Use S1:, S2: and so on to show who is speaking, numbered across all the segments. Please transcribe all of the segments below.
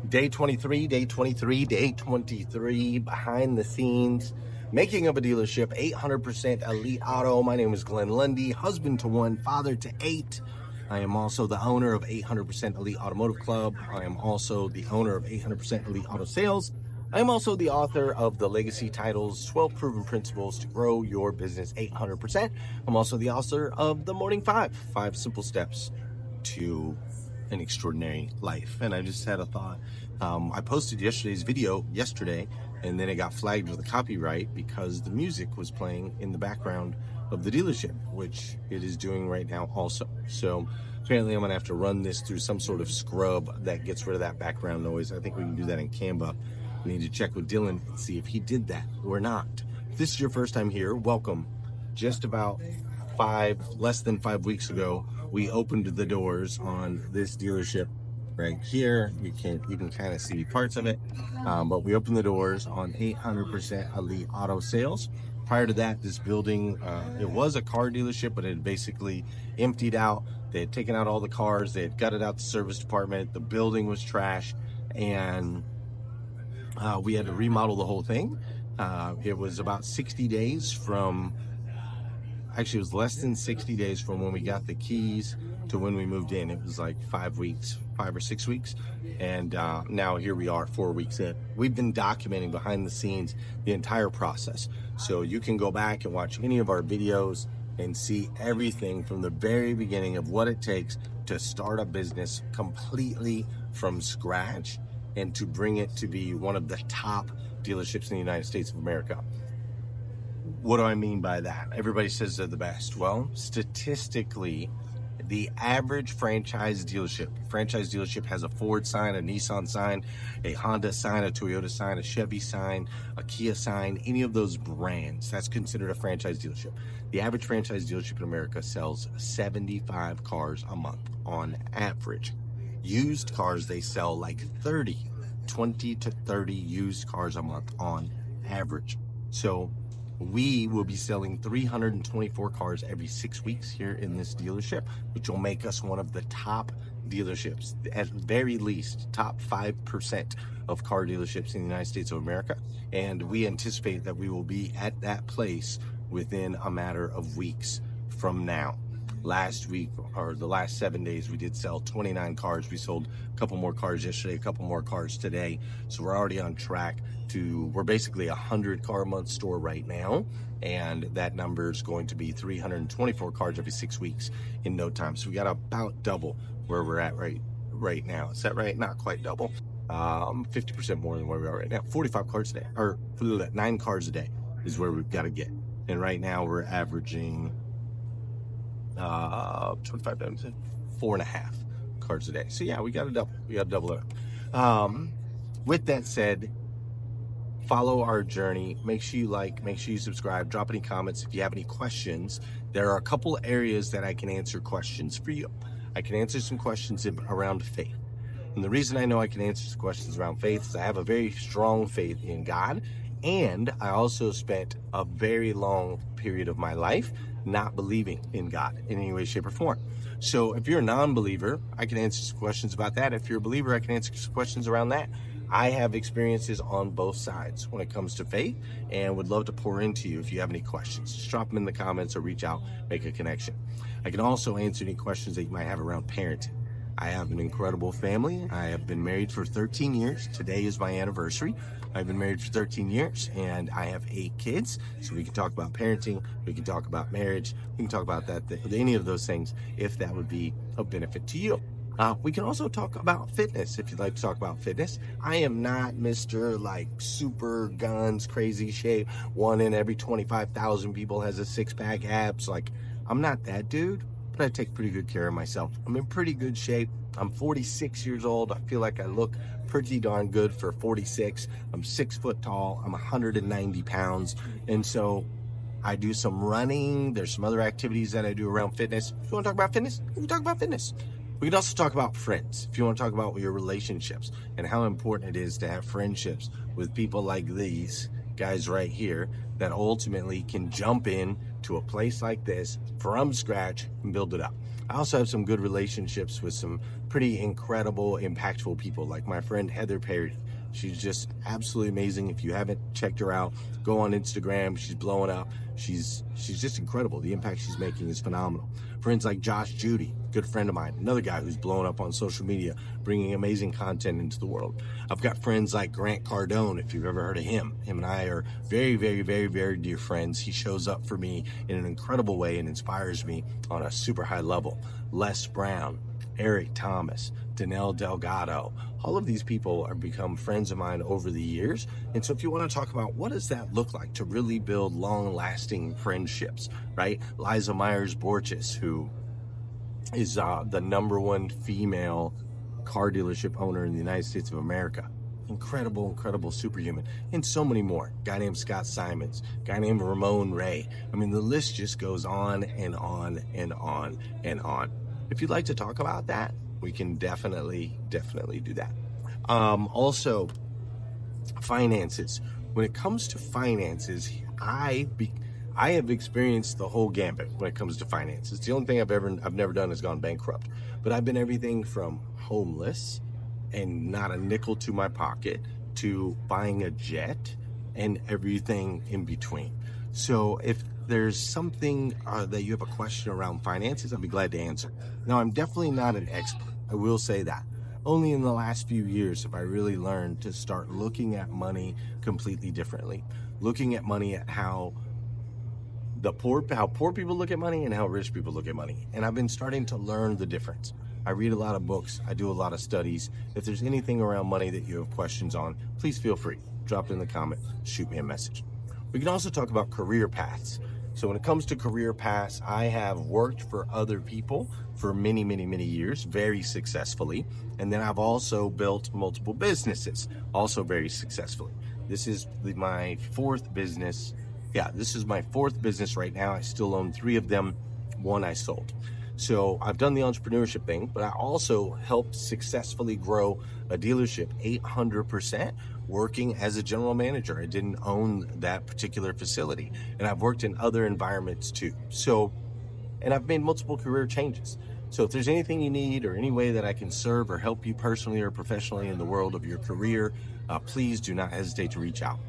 S1: Day 23, behind the scenes, making of a dealership, 800% Elite Auto. My name is Glenn Lundy, husband to one, father to 8. I am also the owner of 800% Elite Automotive Club. I am also the owner of 800% Elite Auto Sales. I am also the author of the Legacy Titles, 12 Proven Principles to Grow Your Business 800%. I'm also the author of The Morning 5 Simple Steps to an Extraordinary Life. And I just had a thought. I posted yesterday's video yesterday, and then it got flagged with a copyright because the music was playing in the background of the dealership, which it is doing right now also. So apparently I'm gonna have to run this through some sort of scrub that gets rid of that background noise. I think we can do that in Canva. We need to check with Dylan and see if he did that or not. If this is your first time here, welcome. Just about less than 5 weeks ago, we opened the doors on this dealership right here. You can kind of see parts of it, but we opened the doors on 800% Elite Auto Sales. Prior to that, this building, it was a car dealership, but it had basically emptied out. They had taken out all the cars. They had gutted out the service department. The building was trash, and we had to remodel the whole thing. It was about 60 days from, actually it was less than 60 days from when we got the keys to when we moved in. It was like 5 or 6 weeks. And now here we are 4 weeks in. We've been documenting behind the scenes the entire process. So you can go back and watch any of our videos and see everything from the very beginning of what it takes to start a business completely from scratch and to bring it to be one of the top dealerships in the United States of America. What do I mean by that? Everybody says they're the best. Well, statistically, the average franchise dealership has a Ford sign, a Nissan sign, a Honda sign, a Toyota sign, a Chevy sign, a Kia sign, any of those brands. That's considered a franchise dealership. The average franchise dealership in America sells 75 cars a month on average. Used cars, they sell like 20 to 30 used cars a month on average. So we will be selling 324 cars every 6 weeks here in this dealership, which will make us one of the top dealerships, at very least top 5% of car dealerships in the United States of America. And we anticipate that we will be at that place within a matter of weeks from now. Last week, or the last 7 days, we did sell 29 cars. We sold a couple more cars yesterday, a couple more cars today. So we're already on track we're basically a 100 car a month store right now. And that number is going to be 324 cars every 6 weeks in no time. So we got about double where we're at right now. Is that right? Not quite double. 50% more than where we are right now. 45 cars a day, or 9 cars a day is where we've got to get. And right now we're averaging 25 down to 4.5 cars a day. So yeah, we got to double it. With that said, follow our journey. Make sure you like, make sure you subscribe, drop any comments. If you have any questions, there are a couple areas that I can answer questions for you. I can answer some questions around faith. And the reason I know I can answer some questions around faith is I have a very strong faith in God. And I also spent a very long period of my life not believing in God in any way, shape, or form. So if you're a non-believer, I can answer some questions about that. If you're a believer, I can answer some questions around that. I have experiences on both sides when it comes to faith, and would love to pour into you if you have any questions. Just drop them in the comments or reach out, make a connection. I can also answer any questions that you might have around parenting. I have an incredible family. I have been married for 13 years. Today is my anniversary. I've been married for 13 years and I have 8 kids. So we can talk about parenting, we can talk about marriage, we can talk about any of those things if that would be of benefit to you. We can also talk about fitness if you'd like to talk about fitness. I am not Mr. like super guns, crazy shape. 1 in every 25,000 people has a 6-pack abs. Like, I'm not that dude, but I take pretty good care of myself. I'm in pretty good shape. I'm 46 years old. I feel like I look pretty darn good for 46. I'm 6 foot tall. I'm 190 pounds. And so I do some running. There's some other activities that I do around fitness. If you want to talk about fitness, we can talk about fitness. We can also talk about friends. If you want to talk about your relationships and how important it is to have friendships with people like these guys right here that ultimately can jump in to a place like this from scratch and build it up. I also have some good relationships with some pretty incredible, impactful people, like my friend Heather Perry. She's just absolutely amazing. If you haven't checked her out, go on Instagram. She's blowing up. She's just incredible. The impact she's making is phenomenal. Friends like Josh Judy, good friend of mine, another guy who's blowing up on social media, bringing amazing content into the world. I've got friends like Grant Cardone, if you've ever heard of him. Him and I are very, very, very, very dear friends. He shows up for me in an incredible way and inspires me on a super high level. Les Brown, Eric Thomas, Danelle Delgado, all of these people are become friends of mine over the years. And so if you want to talk about what does that look like to really build long-lasting friendships, right? Liza Myers-Borges, who is the #1 female car dealership owner in the United States of America. Incredible superhuman, and so many more. Guy named Scott Simons, guy named Ramon Ray. I mean, the list just goes on and on and on and on. If you'd like to talk about that, we can definitely do that. Also, finances. When it comes to finances, I have experienced the whole gambit when it comes to finances. The only thing I've never done is gone bankrupt. But I've been everything from homeless and not a nickel to my pocket to buying a jet and everything in between. So if there's something that you have a question around finances, I'll be glad to answer. Now, I'm definitely not an expert. I will say that. Only in the last few years have I really learned to start looking at money completely differently. Looking at money at how poor people look at money and how rich people look at money. And I've been starting to learn the difference. I read a lot of books. I do a lot of studies. If there's anything around money that you have questions on, please feel free. Drop it in the comment. Shoot me a message. We can also talk about career paths. So when it comes to career paths, I have worked for other people for many years, very successfully. And then I've also built multiple businesses, also very successfully. This is my fourth business. Yeah, this is my fourth business right now. I still own 3 of them. 1 I sold. So I've done the entrepreneurship thing, but I also helped successfully grow a dealership 800%. Working as a general manager. I didn't own that particular facility, and I've worked in other environments too. So, and I've made multiple career changes. So if there's anything you need or any way that I can serve or help you personally or professionally in the world of your career, please do not hesitate to reach out.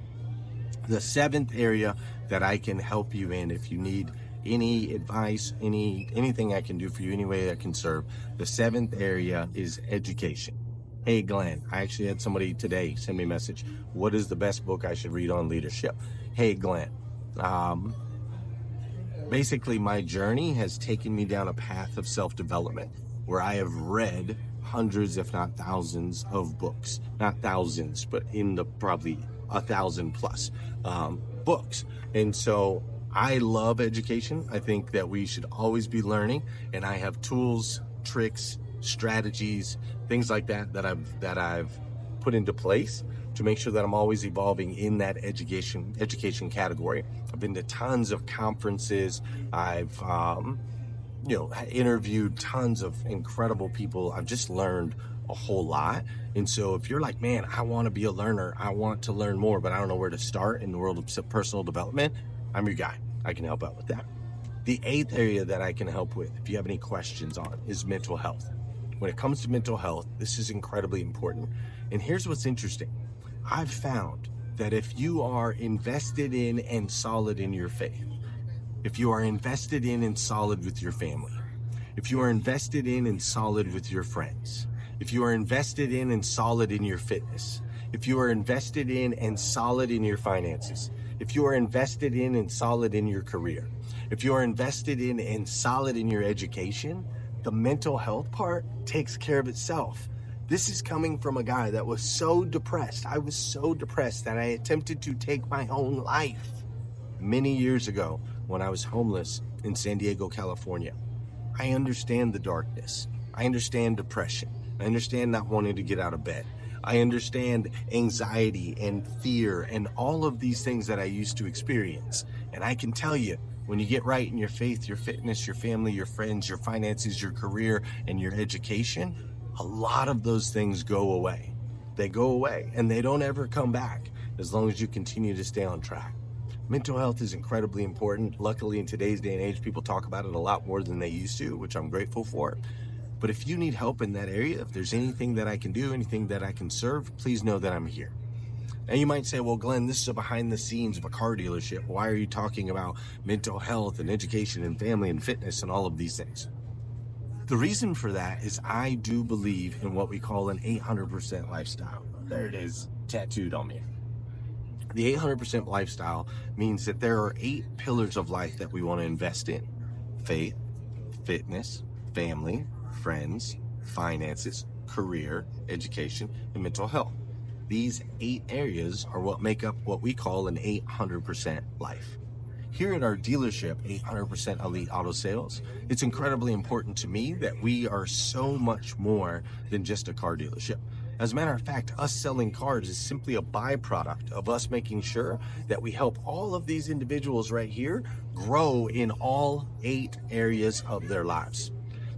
S1: The 7th area that I can help you in, if you need any advice, anything I can do for you, any way I can serve, the 7th area is education. Hey Glenn, I actually had somebody today send me a message. What is the best book I should read on leadership? Hey Glenn, basically my journey has taken me down a path of self-development where I have read hundreds, if not thousands of books. Not thousands, but in the probably 1,000 plus books. And so I love education. I think that we should always be learning, and I have tools, tricks, strategies, things like that I've put into place to make sure that I'm always evolving in that education category. I've been to tons of conferences. I've interviewed tons of incredible people. I've just learned a whole lot. And so if you're like, man, I want to be a learner, I want to learn more, but I don't know where to start in the world of personal development, I'm your guy. I can help out with that. The 8th area that I can help with, if you have any questions on, is mental health. When it comes to mental health, this is incredibly important. And here's what's interesting. I've found that if you are invested in and solid in your faith, if you are invested in and solid with your family, if you are invested in and solid with your friends, if you are invested in and solid in your fitness, if you are invested in and solid in your finances, if you are invested in and solid in your career, if you are invested in and solid in your education, the mental health part takes care of itself. This is coming from a guy that was so depressed. I was so depressed that I attempted to take my own life many years ago when I was homeless in San Diego, California. I understand the darkness. I understand depression. I understand not wanting to get out of bed. I understand anxiety and fear and all of these things that I used to experience. And I can tell you, when you get right in your faith, your fitness, your family, your friends, your finances, your career, and your education, a lot of those things go away. They go away and they don't ever come back as long as you continue to stay on track. Mental health is incredibly important. Luckily, in today's day and age, people talk about it a lot more than they used to, which I'm grateful for. But if you need help in that area, if there's anything that I can do, anything that I can serve, please know that I'm here. Now you might say, well, Glenn, this is a behind the scenes of a car dealership. Why are you talking about mental health and education and family and fitness and all of these things? The reason for that is I do believe in what we call an 800% lifestyle. There it is, tattooed on me. The 800% lifestyle means that there are 8 pillars of life that we want to invest in: faith, fitness, family, friends, finances, career, education, and mental health. These 8 areas are what make up what we call an 800% life. Here at our dealership, 800% Elite Auto Sales, it's incredibly important to me that we are so much more than just a car dealership. As a matter of fact, us selling cars is simply a byproduct of us making sure that we help all of these individuals right here grow in all 8 areas of their lives.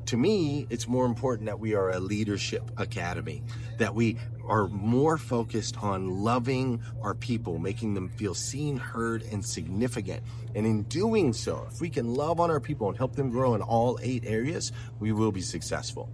S1: To me, it's more important that we are a leadership academy, that we are more focused on loving our people, making them feel seen, heard, and significant. And in doing so, if we can love on our people and help them grow in all 8 areas, we will be successful.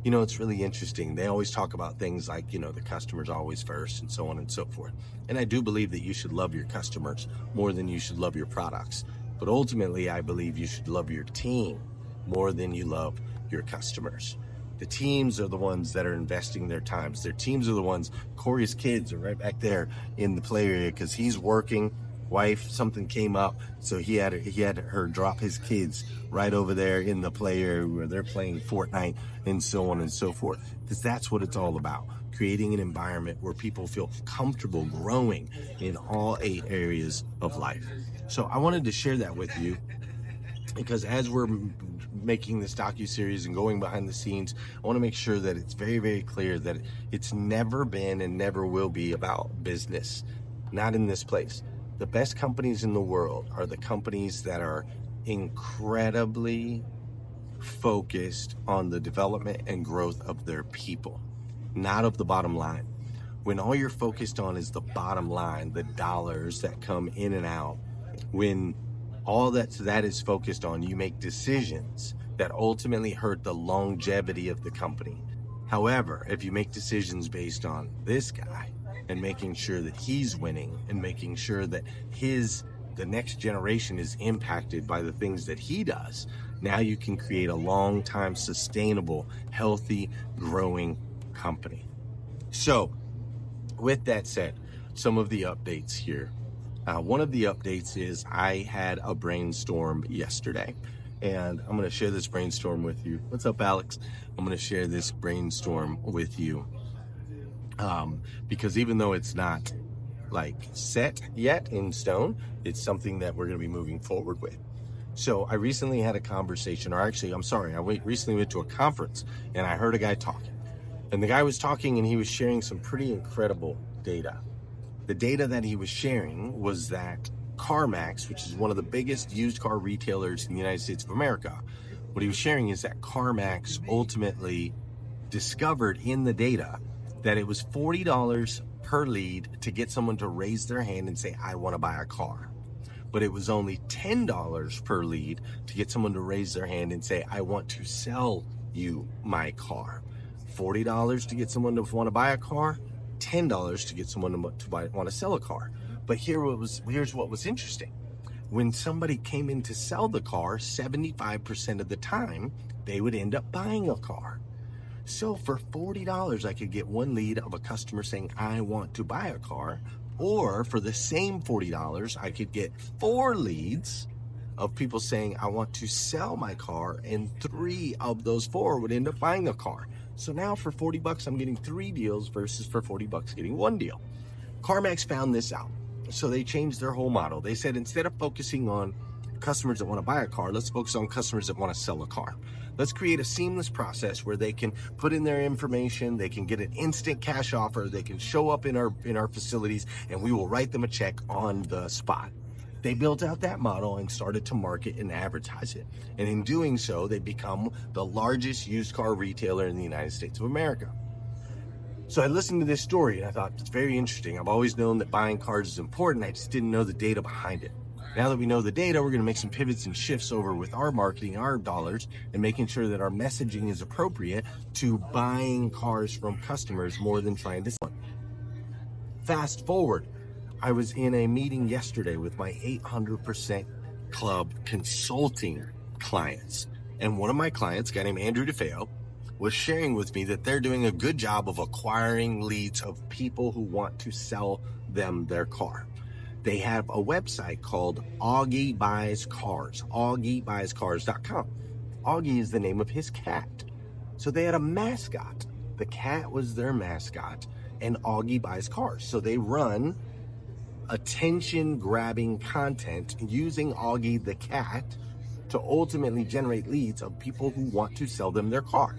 S1: You know, it's really interesting. They always talk about things like, the customer's always first and so on and so forth. And I do believe that you should love your customers more than you should love your products. But ultimately, I believe you should love your team more than you love your customers. The teams are the ones that are investing their times. Their teams are the ones. Corey's kids are right back there in the play area because he's working. Wife, something came up, so he had her drop his kids right over there in the play area where they're playing Fortnite and so on and so forth. Because that's what it's all about, creating an environment where people feel comfortable growing in all 8 areas of life. So I wanted to share that with you because as we're making this docuseries and going behind the scenes, I want to make sure that it's very, very clear that it's never been and never will be about business. Not in this place. The best companies in the world are the companies that are incredibly focused on the development and growth of their people, not of the bottom line. When all you're focused on is the bottom line, the dollars that come in and out, when all that is focused on, you make decisions that ultimately hurt the longevity of the company. However, if you make decisions based on this guy and making sure that he's winning and making sure that the next generation is impacted by the things that he does, now you can create a long-time, sustainable, healthy, growing company. So, with that said, some of the updates here. One of the updates is I had a brainstorm yesterday, and I'm going to share this brainstorm with you. What's up, Alex? I'm going to share this brainstorm with you because even though it's not like set yet in stone, it's something that we're going to be moving forward with. So I recently had a conversation, or actually, I recently went to a conference and I heard a guy talking. And the guy was talking and he was sharing some pretty incredible data. The data that he was sharing was that CarMax, which is one of the biggest used car retailers in the United States of America, what he was sharing is that CarMax ultimately discovered in the data that it was $40 per lead to get someone to raise their hand and say, I want to buy a car. But it was only $10 per lead to get someone to raise their hand and say, I want to sell you my car. $40 to get someone to want to buy a car, $10 to get someone to want to sell a car. But here's what was interesting. When somebody came in to sell the car, 75% of the time, they would end up buying a car. So for $40, I could get one lead of a customer saying, I want to buy a car. Or for the same $40, I could get 4 leads of people saying, I want to sell my car. And 3 of those 4 would end up buying a car. So now for $40, I'm getting 3 deals versus for $40 getting 1 deal. CarMax found this out. So they changed their whole model. They said, instead of focusing on customers that want to buy a car, let's focus on customers that want to sell a car. Let's create a seamless process where they can put in their information, they can get an instant cash offer, they can show up in our facilities, and we will write them a check on the spot. They built out that model and started to market and advertise it. And in doing so, they become the largest used car retailer in the United States of America. So I listened to this story and I thought, it's very interesting. I've always known that buying cars is important. I just didn't know the data behind it. Now that we know the data, we're going to make some pivots and shifts over with our marketing, our dollars, and making sure that our messaging is appropriate to buying cars from customers more than trying to sell them. Fast forward, I was in a meeting yesterday with my 800% Club consulting clients. And one of my clients, a guy named Andrew DeFeo, was sharing with me that they're doing a good job of acquiring leads of people who want to sell them their car. They have a website called Augie Buys Cars, augiebuyscars.com. Augie is the name of his cat. So they had a mascot. The cat was their mascot, and Augie Buys Cars. So they run attention-grabbing content using Augie the cat to ultimately generate leads of people who want to sell them their car.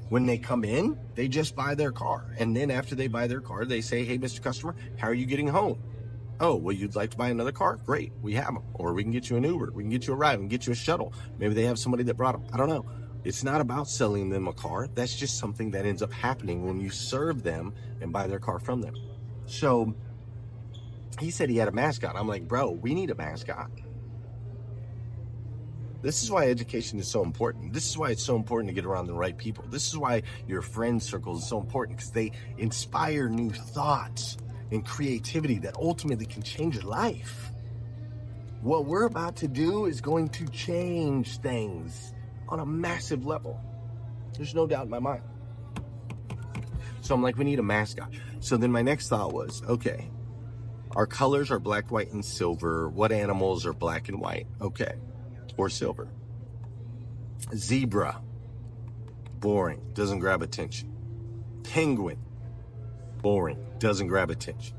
S1: When they come in, they just buy their car. And then after they buy their car, they say, hey, Mr. Customer, how are you getting home? Oh, well, you'd like to buy another car? Great, we have them. Or we can get you an Uber. We can get you a ride. We can get you a shuttle. Maybe they have somebody that brought them. I don't know. It's not about selling them a car. That's just something that ends up happening when you serve them and buy their car from them. So he said he had a mascot. I'm like, bro, we need a mascot. This is why education is so important. This is why it's so important to get around the right people. This is why your friend circle is so important, because they inspire new thoughts and creativity that ultimately can change your life. What we're about to do is going to change things on a massive level. There's no doubt in my mind. So I'm like, we need a mascot. So then my next thought was, okay, our colors are black, white, and silver. What animals are black and white? Okay. Or silver. Zebra, boring, doesn't grab attention. Penguin, boring, doesn't grab attention.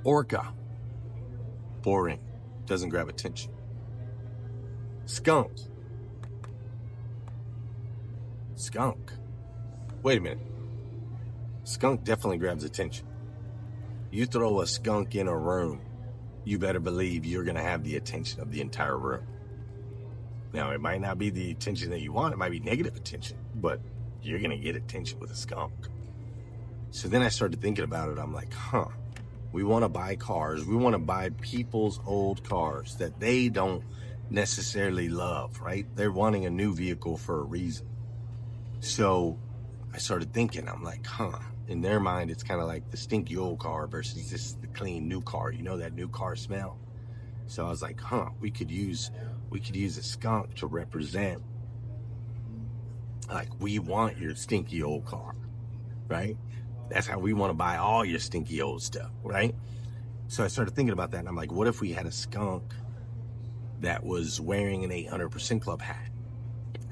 S1: Orca, boring, doesn't grab attention. Skunk. Wait a minute. Skunk definitely grabs attention. You throw a skunk in a room, you better believe you're going to have the attention of the entire room. Now, it might not be the attention that you want. It might be negative attention, but you're going to get attention with a skunk. So then I started thinking about it. I'm like, we want to buy cars. We want to buy people's old cars that they don't necessarily love, right? They're wanting a new vehicle for a reason. So I started thinking, I'm like, in their mind, it's kind of like the stinky old car versus this the clean new car. You know, that new car smell. So I was like, we could use a skunk to represent, like, we want your stinky old car, right? That's how we want to buy all your stinky old stuff, right? So I started thinking about that, and I'm like, what if we had a skunk that was wearing an 800% Club hat,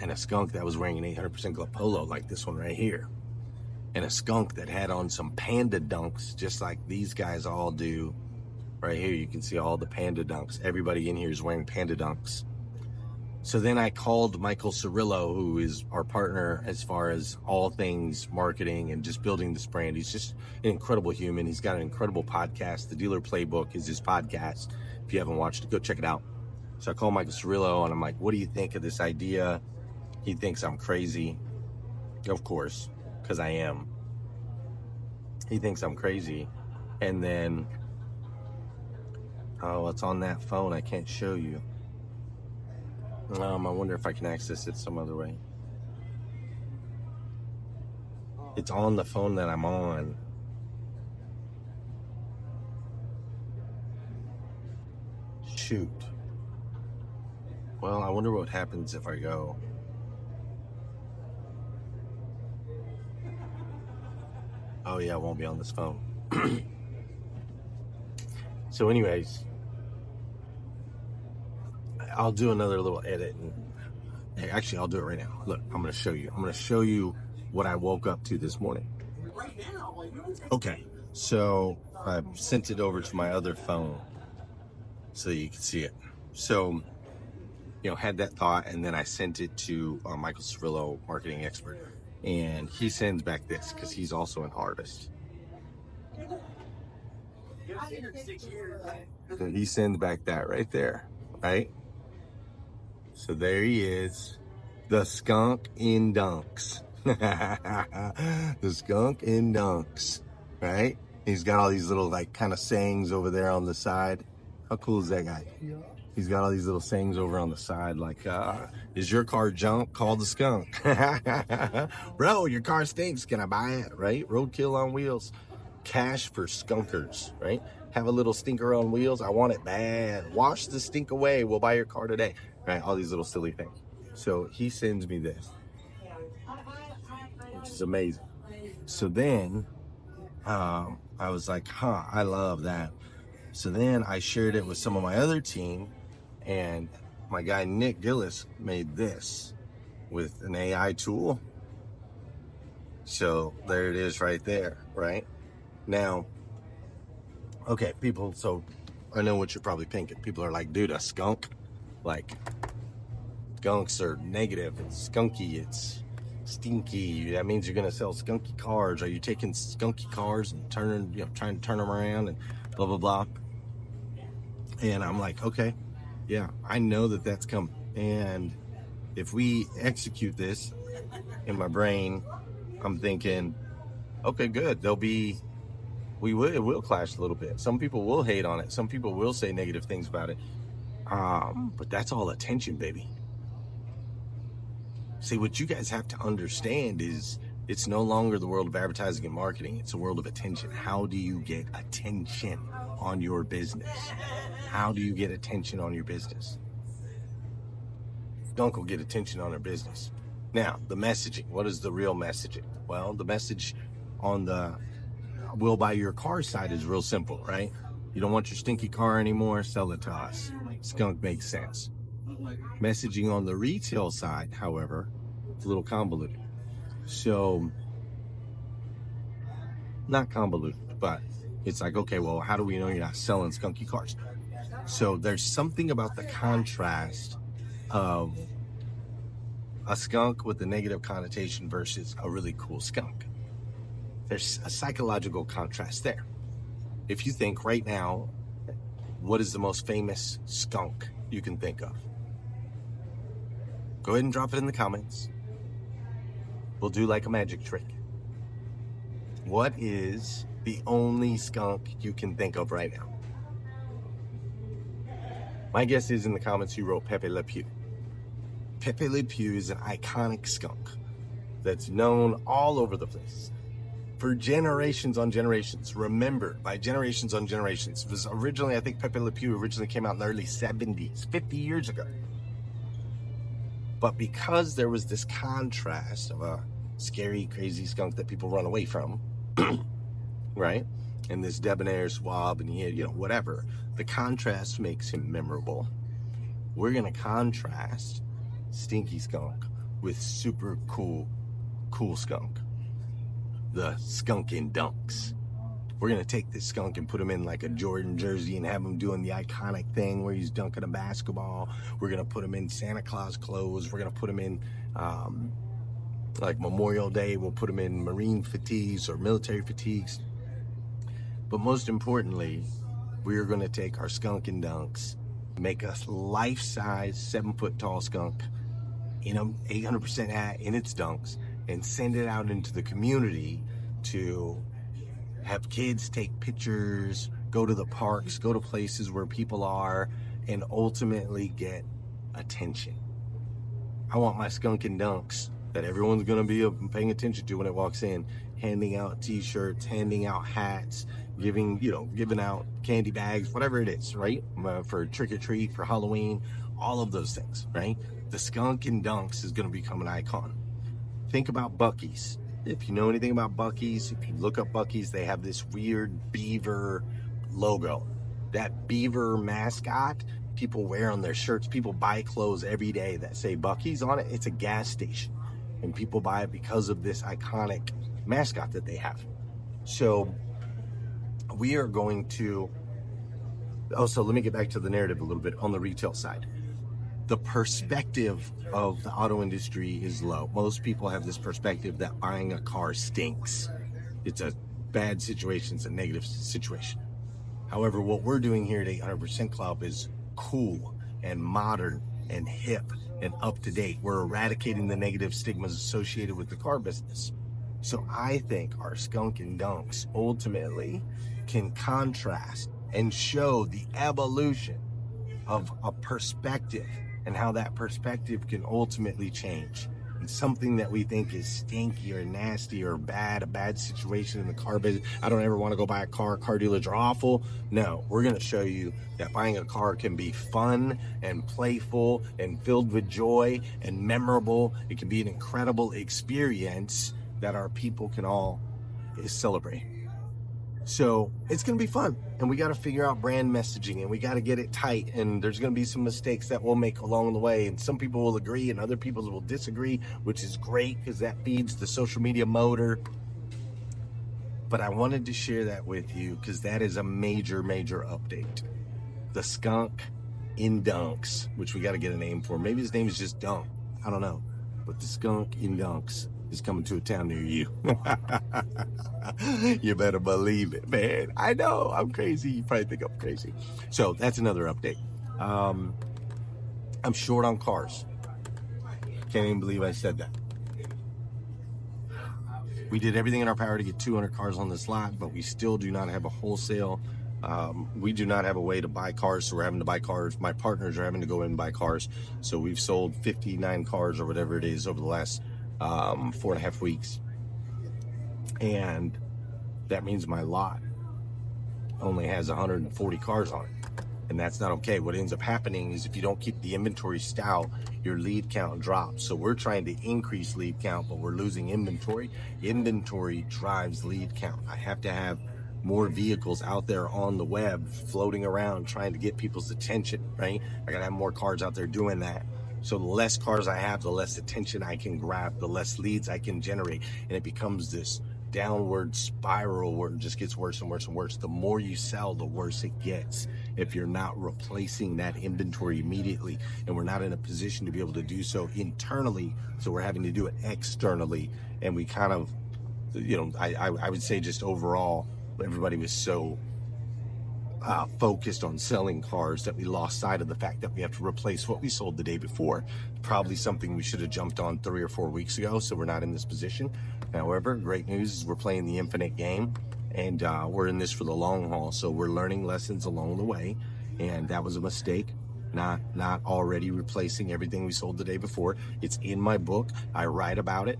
S1: and a skunk that was wearing an 800% Club polo like this one right here, and a skunk that had on some panda dunks just like these guys all do. Right here you can see all the panda dunks. Everybody in here is wearing panda dunks. So then I called Michael Cirillo, who is our partner as far as all things marketing and just building this brand. He's just an incredible human. He's got an incredible podcast. The Dealer Playbook is his podcast. If you haven't watched it, go check it out. So I called Michael Cirillo and I'm like, what do you think of this idea? He thinks I'm crazy. Of course, because I am. He thinks I'm crazy. And then, oh, it's on that phone. I can't show you. I wonder if I can access it some other way. It's on the phone that I'm on. Shoot. Well, I wonder what happens if I go. Oh yeah, it won't be on this phone. So anyways, I'll do another little edit. And actually, I'll do it right now. Look, I'm going to show you. I'm going to show you what I woke up to this morning. Okay, so I sent it over to my other phone so you can see it. So, had that thought, and then I sent it to Michael Cirillo, marketing expert, and he sends back this because he's also an artist. And he sends back that right there, right? So there he is, the skunk in dunks. The skunk in dunks, right? He's got all these little like kind of sayings over there on the side. How cool is that guy? Yeah. He's got all these little sayings over on the side like, is your car junk? Call the skunk. Bro, your car stinks. Can I buy it? Right? Roadkill on wheels. Cash for skunkers, right? Have a little stinker on wheels. I want it bad. Wash the stink away. We'll buy your car today. Right? All these little silly things. So he sends me this, which is amazing. So then I was like, I love that. So then I shared it with some of my other team, and my guy Nick Gillis made this with an AI tool. So there it is right there, right? Now, okay, people, so I know what you're probably thinking. People are like, dude, a skunk? Like, skunks are negative, it's skunky, it's stinky. That means you're gonna sell skunky cars. Are you taking skunky cars and trying to turn them around and blah, blah, blah? And I'm like, okay, yeah, I know that that's coming. And if we execute this in my brain, I'm thinking, okay, good. It will clash a little bit. Some people will hate on it. Some people will say negative things about it. But that's all attention, baby. See, what you guys have to understand is it's no longer the world of advertising and marketing. It's a world of attention. How do you get attention on your business? How do you get attention on your business? Skunk will get attention on their business. Now, the messaging. What is the real messaging? Well, the message on the we'll buy your car side is real simple, right? You don't want your stinky car anymore, sell it to us. Skunk makes sense. Messaging on the retail side, however, it's a little convoluted. So, not convoluted, but it's like, okay, well, how do we know you're not selling skunky cars? So there's something about the contrast of a skunk with a negative connotation versus a really cool skunk. There's a psychological contrast there. If you think right now, what is the most famous skunk you can think of? Go ahead and drop it in the comments. We'll do like a magic trick. What is the only skunk you can think of right now? My guess is in the comments you wrote Pepe Le Pew. Pepe Le Pew is an iconic skunk that's known all over the place for generations on generations, remembered by generations on generations. It was originally, I think Pepe Le Pew originally came out in the early 70s, 50 years ago. But because there was this contrast of a scary, crazy skunk that people run away from, right? And this debonair swab and whatever, the contrast makes him memorable. We're gonna contrast stinky skunk with super cool skunk. The skunk in dunks. We're gonna take this skunk and put him in like a Jordan jersey and have him doing the iconic thing where he's dunking a basketball. We're gonna put him in Santa Claus clothes. We're gonna put him in like Memorial Day. We'll put him in Marine fatigues or military fatigues. But most importantly, we are gonna take our skunk in dunks, make a life-size 7-foot tall skunk in an 800% hat in its dunks, and send it out into the community to have kids take pictures, go to the parks, go to places where people are, and ultimately get attention. I want my skunk in dunks that everyone's gonna be paying attention to when it walks in, handing out t-shirts, handing out hats, giving out candy bags, whatever it is, right? For trick or treat, for Halloween, all of those things, right? The skunk in dunks is gonna become an icon. Think about Buc-ee's. If you know anything about Buc-ee's, if you look up Buc-ee's, they have this weird beaver logo. That beaver mascot, people wear on their shirts. People buy clothes every day that say Buc-ee's on it. It's a gas station. And people buy it because of this iconic mascot that they have. So we are going to... Oh, so let me get back to the narrative a little bit on the retail side. The perspective of the auto industry is low. Most people have this perspective that buying a car stinks. It's a bad situation, it's a negative situation. However, what we're doing here at 800% Club is cool and modern and hip and up to date. We're eradicating the negative stigmas associated with the car business. So I think our skunk and dunks ultimately can contrast and show the evolution of a perspective and how that perspective can ultimately change. And something that we think is stinky or nasty or bad, a bad situation in the car business. I don't ever want to go buy a car. Car dealers are awful. No, we're going to show you that buying a car can be fun and playful and filled with joy and memorable. It can be an incredible experience that our people can all celebrate. So it's going to be fun, and we got to figure out brand messaging, and we got to get it tight, and there's going to be some mistakes that we'll make along the way, and some people will agree and other people will disagree, which is great because that feeds the social media motor. But I wanted to share that with you because that is a major update. The skunk in dunks, which we got to get a name for. Maybe his name is just Dunk. I don't know. But the skunk in dunks is coming to a town near you. You better believe it, man. I know I'm crazy. You probably think I'm crazy. So that's another update. I'm short on cars. Can't even believe I said that. We did everything in our power to get 200 cars on this lot, but we still do not have a wholesale. We do not have a way to buy cars, so we're having to buy cars. My partners are having to go in and buy cars. So we've sold 59 cars or whatever it is over the last 4.5 weeks. And that means my lot only has 140 cars on it. And that's not okay. What ends up happening is if you don't keep the inventory stout, your lead count drops. So we're trying to increase lead count, but we're losing inventory. Inventory drives lead count. I have to have more vehicles out there on the web floating around trying to get people's attention, right? I gotta have more cars out there doing that. So the less cars I have, the less attention I can grab, the less leads I can generate. And it becomes this downward spiral where it just gets worse and worse and worse. The more you sell, the worse it gets if you're not replacing that inventory immediately. And we're not in a position to be able to do so internally. So we're having to do it externally. And we kind of, I would say just overall, everybody was so focused on selling cars that we lost sight of the fact that we have to replace what we sold the day before. Probably something we should have jumped on 3 or 4 weeks ago, so we're not in this position. However, great news is we're playing the infinite game, and we're in this for the long haul, so we're learning lessons along the way, and that was a mistake. Not already replacing everything we sold the day before. It's in my book. I write about it.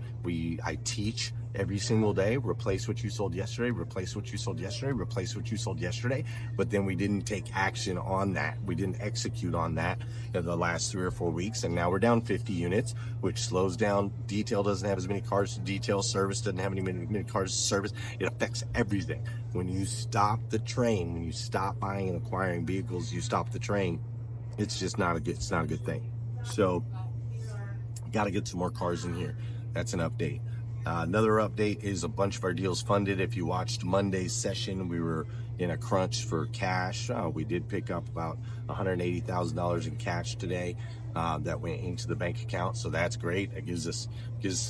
S1: I teach every single day. Replace what you sold yesterday. Replace what you sold yesterday. Replace what you sold yesterday. But then we didn't take action on that. We didn't execute on that in the last 3 or 4 weeks. And now we're down 50 units, which slows down. Detail doesn't have as many cars to detail. Service doesn't have many cars to service. It affects everything. When you stop the train, when you stop buying and acquiring vehicles, you stop the train. It's just not a good thing. So got to get some more cars in here. That's an update. Another update is a bunch of our deals funded. If you watched Monday's session, we were in a crunch for cash. We did pick up about $180,000 in cash today that went into the bank account. So that's great. It gives us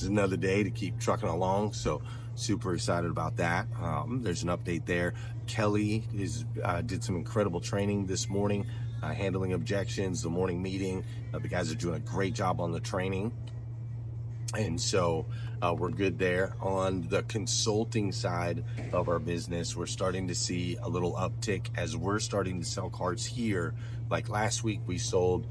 S1: another day to keep trucking along. So super excited about that. There's an update there. Kelly did some incredible training this morning. Handling objections, the morning meeting. The guys are doing a great job on the training. And so we're good there. On the consulting side of our business, we're starting to see a little uptick as we're starting to sell cars here. Like last week we sold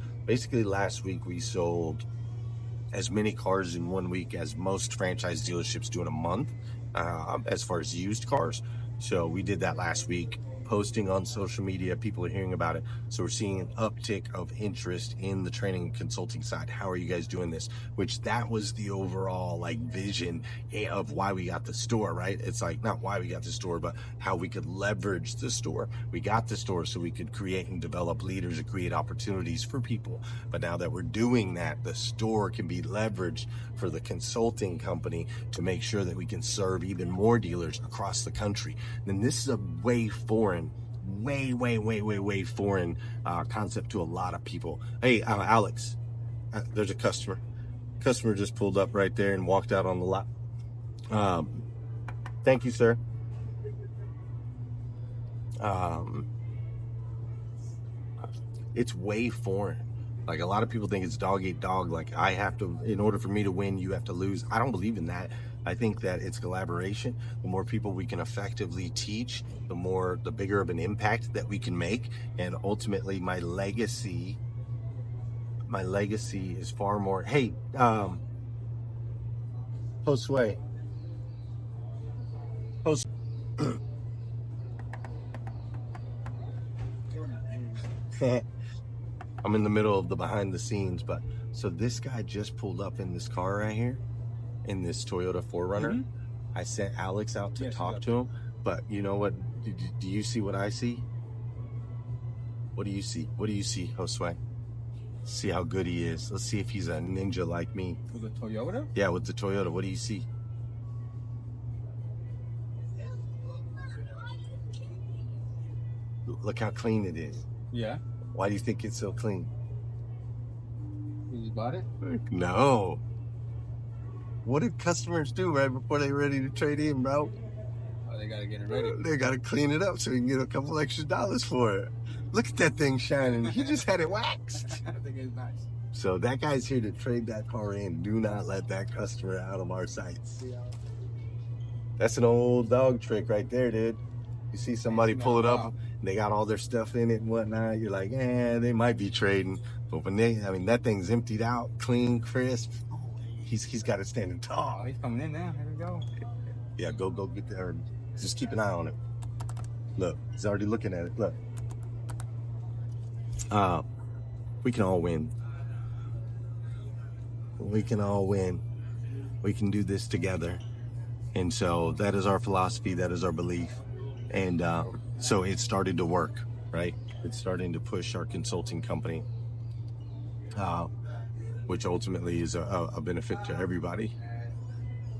S1: as many cars in 1 week as most franchise dealerships do in a month as far as used cars. So we did that last week. Posting on social media, people are hearing about it. So we're seeing an uptick of interest in the training and consulting side. How are you guys doing this? Which that was the overall vision of why we got the store, right? It's not why we got the store, but how we could leverage the store. We got the store so we could create and develop leaders and create opportunities for people. But now that we're doing that, the store can be leveraged for the consulting company to make sure that we can serve even more dealers across the country. And this is a way foreign concept to a lot of people. Hey, Alex, there's a customer just pulled up right there and walked out on the lot. Thank you, sir. It's way foreign Like, a lot of people think it's dog eat dog. Like, I have to, in order for me to win, you have to lose. I don't believe in that. I think that it's collaboration. The more people we can effectively teach, the bigger of an impact that we can make. And ultimately, my legacy is far more. Hey, Josue. I'm in the middle of the behind the scenes, but so this guy just pulled up in this car right here, in this Toyota 4Runner. I sent Alex out to talk to him, but you know what? Do you see what I see? What do you see? What do you see, Josue? See how good he is. Let's see if he's a ninja like me.
S2: With the Toyota?
S1: Yeah, with the Toyota. What do you see? Look how clean it is.
S2: Yeah.
S1: Why do you think it's so clean?
S2: You bought it?
S1: No. What do customers do right before they're ready to trade in, bro?
S2: Oh, they gotta get it ready.
S1: They gotta clean it up so we can get a couple extra dollars for it. Look at that thing shining. He just had it waxed.
S2: I think it's nice.
S1: So that guy's here to trade that car in. Do not let that customer out of our sights. That's an old dog trick right there, dude. You see somebody pull it up, and they got all their stuff in it and whatnot. You're like, they might be trading. But when that thing's emptied out, clean, crisp. He's got it standing tall.
S2: Oh, he's coming in now. Here we go.
S1: Yeah, go get there. Just keep an eye on it. Look, he's already looking at it. Look. We can all win. We can all win. We can do this together. And so that is our philosophy. That is our belief. And so it started to work, right? It's starting to push our consulting company, which ultimately is a benefit to everybody.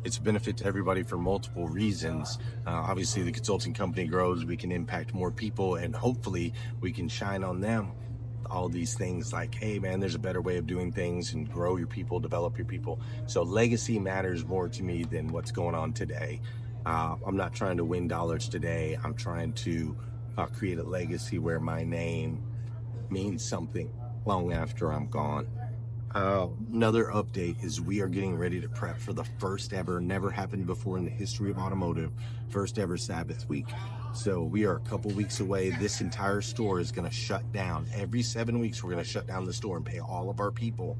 S1: It's a benefit to everybody for multiple reasons. Obviously, the consulting company grows, we can impact more people, and hopefully we can shine on them all these things like, hey man, there's a better way of doing things, and grow your people, develop your people. So legacy matters more to me than what's going on today. I'm not trying to win dollars today. I'm trying to create a legacy where my name means something long after I'm gone. Another update is we are getting ready to prep for the first ever, never happened before in the history of automotive, first ever Sabbath week. So we are a couple weeks away. This entire store is going to shut down. Every 7 weeks, we're going to shut down the store and pay all of our people.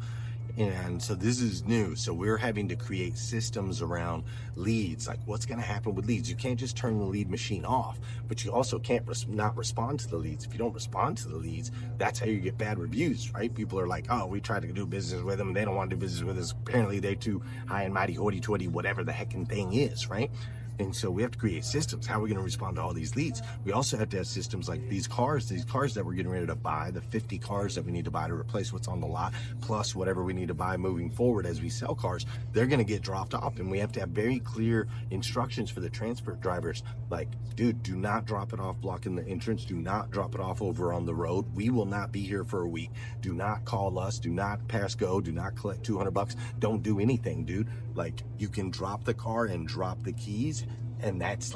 S1: And so this is new. So we're having to create systems around leads. Like, what's going to happen with leads? You can't just turn the lead machine off, but you also can't not respond to the leads. If you don't respond to the leads, that's how you get bad reviews, right? People are like, oh, we tried to do business with them. They don't want to do business with us. Apparently they're too high and mighty, hoity-toity, whatever the heckin' thing is, right? And so we have to create systems. How are we going to respond to all these leads? We also have to have systems like these cars that we're getting ready to buy, the 50 cars that we need to buy to replace what's on the lot, plus whatever we need to buy moving forward as we sell cars. They're going to get dropped off, and we have to have very clear instructions for the transport drivers. Like, dude, do not drop it off blocking the entrance. Do not drop it off over on the road. We will not be here for a week. Do not call us. Do not pass go. Do not collect $200. Don't do anything, dude. Like, you can drop the car and drop the keys, and that's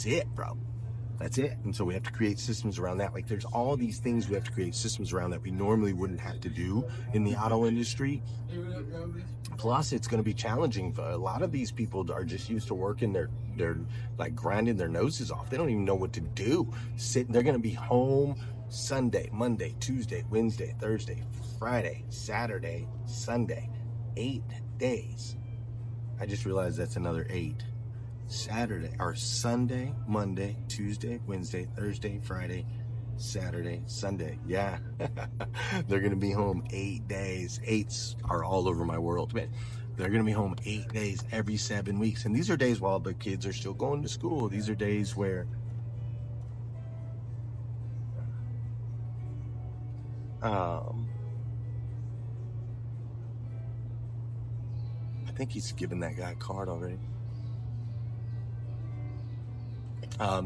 S1: it, bro. That's it. And so we have to create systems around that. Like, there's all these things we have to create systems around that we normally wouldn't have to do in the auto industry. Plus, it's going to be challenging. For a lot of these people are just used to working they're like grinding their noses off. They don't even know what to do. They're going to be home Sunday, Monday, Tuesday, Wednesday, Thursday, Friday, Saturday, Sunday. 8 days. I just realized that's another 8. Saturday or Sunday, Monday, Tuesday, Wednesday, Thursday, Friday, Saturday, Sunday. Yeah. They're going to be home 8 days. 8s are all over my world, man. They're going to be home 8 days every 7 weeks. And these are days while the kids are still going to school. These are days where I think he's given that guy a card already.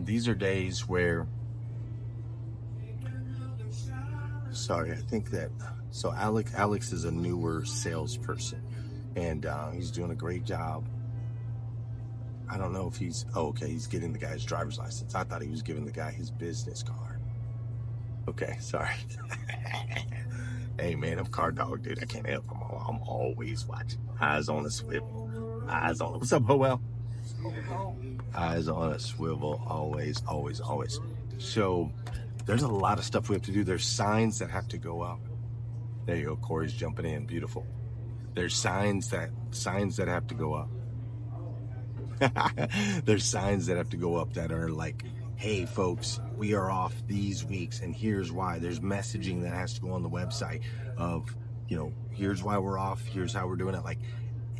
S1: These are days where, sorry, I think that, so Alex is a newer salesperson, and he's doing a great job. I don't know if he's getting the guy's driver's license. I thought he was giving the guy his business card. Okay, sorry. Hey man, I'm car dog, dude. I can't help. I'm always watching. Eyes on a swivel. Eyes on. What's up, Howell? Eyes on a swivel. Always, always, always. So there's a lot of stuff we have to do. There's signs that have to go up. There you go. Corey's jumping in. Beautiful. There's signs that have to go up. There's signs that have to go up that are like, hey folks, we are off these weeks and here's why. There's messaging that has to go on the website of, here's why we're off, here's how we're doing it. Like,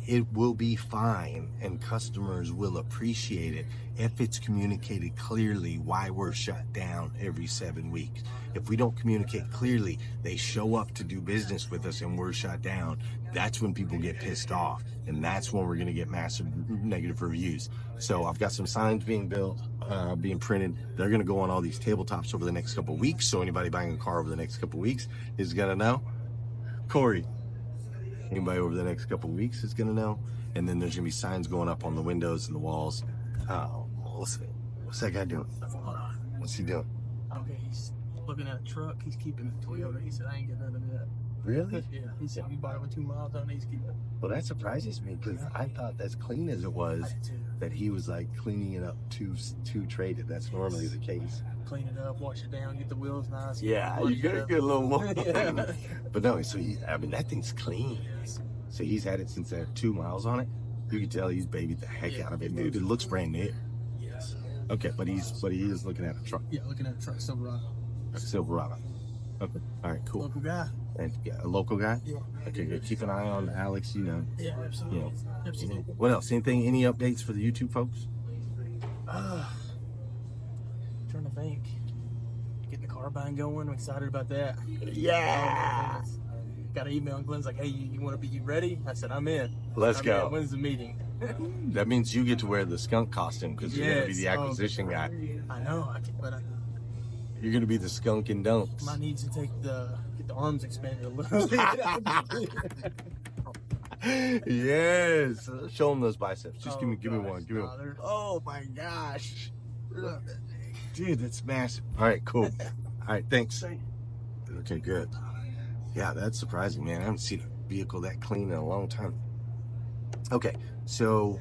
S1: it will be fine and customers will appreciate it if it's communicated clearly why we're shut down every 7 weeks. If we don't communicate clearly, they show up to do business with us and we're shut down. That's when people get pissed off, and that's when we're going to get massive negative reviews. So I've got some signs being built, being printed. They're going to go on all these tabletops over the next couple of weeks. So anybody buying a car over the next couple of weeks is going to know. Corey, anybody over the next couple of weeks is going to know. And then there's going to be signs going up on the windows and the walls. What's that guy doing?
S3: Hold on.
S1: What's he doing?
S3: Okay, he's looking at a truck. He's keeping a Toyota. He said, I ain't getting none of that.
S1: Really?
S3: Yeah, he said, we bought it with 2 miles on it. He's keeping it.
S1: Well, that surprises me because I thought as clean as it was, that he was like cleaning it up to traded. That's normally the case.
S3: Clean it up, wash it down, get the wheels nice.
S1: Yeah, you gotta get a little more.
S3: Yeah.
S1: But no, so that thing's clean. So he's had it since there 2 miles on it. You can tell he's babied the heck out of it, dude. It looks brand new.
S3: Yes.
S1: Okay, but he is looking at a truck.
S3: Yeah, looking at a truck, Silverado.
S1: A Silverado. Okay. All right, cool.
S3: Local guy.
S1: And yeah, a local guy?
S3: Yeah.
S1: Okay, good. Keep an eye on Alex,
S3: Yeah, absolutely. Absolutely.
S1: What else? Anything, any updates for the YouTube folks?
S3: Trying to think. Getting the carbine going. I'm excited about that.
S1: Yeah.
S3: Got an email and Glenn's like, hey, you want to be ready? I said, I'm in.
S1: Let's go.
S3: In. When's the meeting?
S1: That means you get to wear the skunk costume because you're going to be the acquisition guy.
S3: I know, but
S1: You're going to be the skunk and dunks.
S3: I need to get the arms expanded a little bit.
S1: Yes. Show them those biceps. Just give me one. Give me one.
S3: Oh my gosh.
S1: Dude, that's massive. All right, cool. All right, thanks. Okay, good. Yeah, that's surprising, man. I haven't seen a vehicle that clean in a long time. Okay, so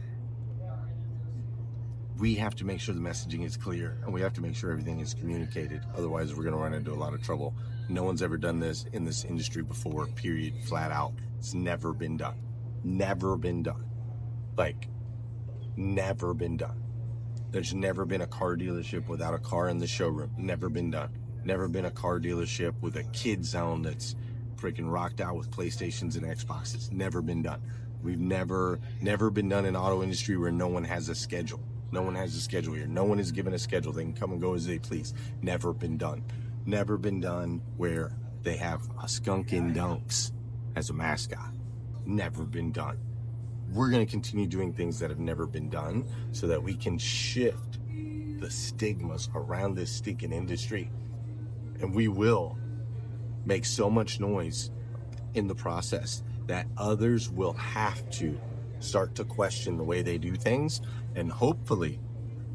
S1: we have to make sure the messaging is clear and we have to make sure everything is communicated. Otherwise, we're going to run into a lot of trouble. No one's ever done this in this industry before, period, flat out. It's never been done. Never been done. Like, never been done. There's never been a car dealership without a car in the showroom. Never been done. Never been a car dealership with a kid zone that's freaking rocked out with PlayStations and Xboxes. Never been done. We've never been done in auto industry where no one has a schedule. No one has a schedule here. No one is given a schedule. They can come and go as they please. Never been done. Never been done where they have a skunk in dunks as a mascot. Never been done. We're going to continue doing things that have never been done so that we can shift the stigmas around this stinking industry. And we will make so much noise in the process that others will have to start to question the way they do things and hopefully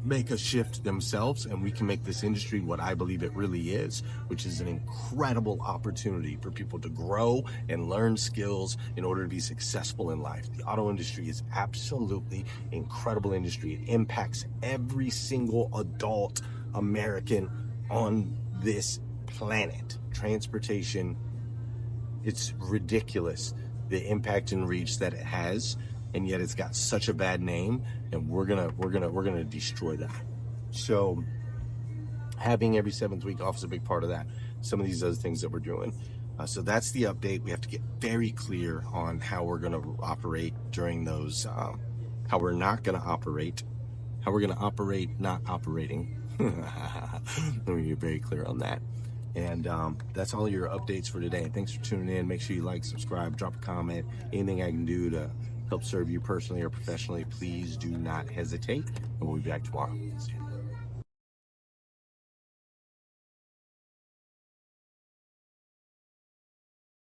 S1: make a shift themselves, and we can make this industry what I believe it really is, which is an incredible opportunity for people to grow and learn skills in order to be successful in life. The auto industry is absolutely incredible industry. It impacts every single adult American on this planet. Transportation, it's ridiculous the impact and reach that it has, and yet it's got such a bad name, and we're gonna destroy that. So having every 7th week off is a big part of that. Some of these other things that we're doing. So that's the update. We have to get very clear on how we're gonna operate during those, how we're not gonna operate, how we're gonna operate not operating. Let me get very clear on that. And that's all your updates for today. Thanks for tuning in. Make sure you like, subscribe, drop a comment. Anything I can do to help serve you personally or professionally, please do not hesitate. And we'll be back tomorrow. See you.